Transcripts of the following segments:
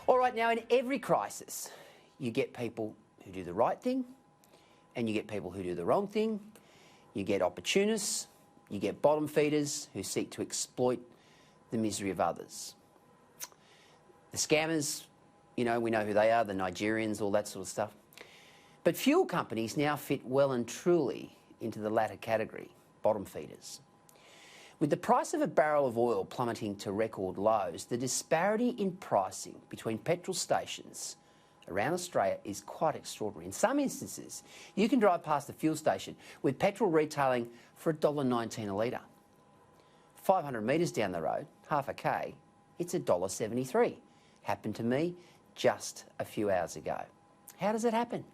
All right, now in every crisis, you get people who do the right thing and you get people who do the wrong thing. You get opportunists, you get bottom feeders who seek to exploit the misery of others. The scammers, you know, we know who they are, the Nigerians, all that sort of stuff. But fuel companies now fit well and truly into the latter category, bottom feeders. With the price of a barrel of oil plummeting to record lows, the disparity in pricing between petrol stations around Australia is quite extraordinary. In some instances, you can drive past a fuel station with petrol retailing for $1.19 a litre. 500 metres down the road, half a K, it's $1.73. Happened to me just a few hours ago. How does it happen?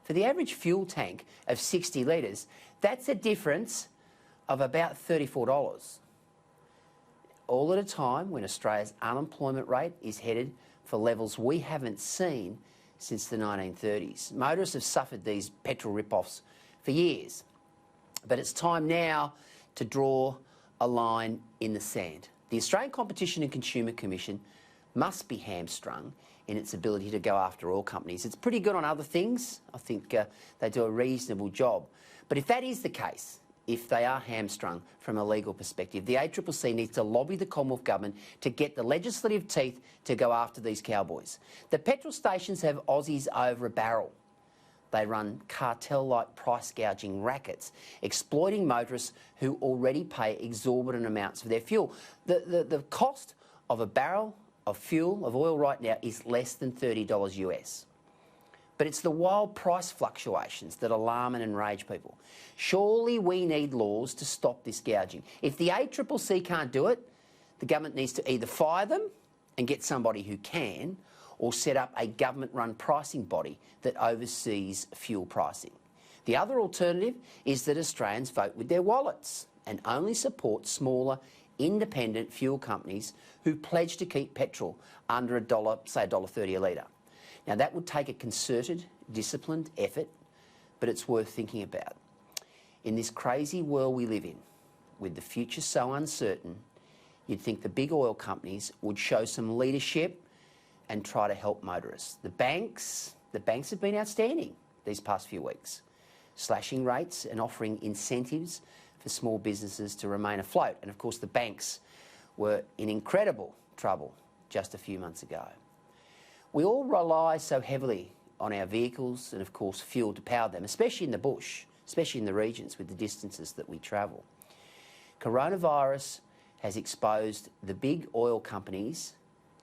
For the average fuel tank of 60 litres, that's a difference of about $34. All at a time when Australia's unemployment rate is headed for levels we haven't seen since the 1930s. Motorists have suffered these petrol rip-offs for years, but it's time now to draw a line in the sand. The Australian Competition and Consumer Commission must be hamstrung in its ability to go after oil companies. It's pretty good on other things. I think they do a reasonable job. But if that is the case, if they are hamstrung from a legal perspective, the ACCC needs to lobby the Commonwealth Government to get the legislative teeth to go after these cowboys. The petrol stations have Aussies over a barrel. They run cartel-like price gouging rackets, exploiting motorists who already pay exorbitant amounts for their fuel. The cost of a barrel of fuel, of oil right now, is less than $30 US. But it's the wild price fluctuations that alarm and enrage people. Surely we need laws to stop this gouging. If the ACCC can't do it, the government needs to either fire them and get somebody who can, or set up a government-run pricing body that oversees fuel pricing. The other alternative is that Australians vote with their wallets and only support smaller, independent fuel companies who pledge to keep petrol under $1, say $1.30 a litre. Now, that would take a concerted, disciplined effort, but it's worth thinking about. In this crazy world we live in, with the future so uncertain, you'd think the big oil companies would show some leadership and try to help motorists. The banks have been outstanding these past few weeks, slashing rates and offering incentives for small businesses to remain afloat. And of course, the banks were in incredible trouble just a few months ago. We all rely so heavily on our vehicles and, of course, fuel to power them, especially in the bush, especially in the regions with the distances that we travel. Coronavirus has exposed the big oil companies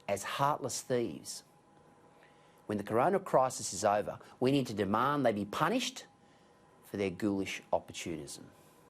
as heartless thieves. When the corona crisis is over, we need to demand they be punished for their ghoulish opportunism.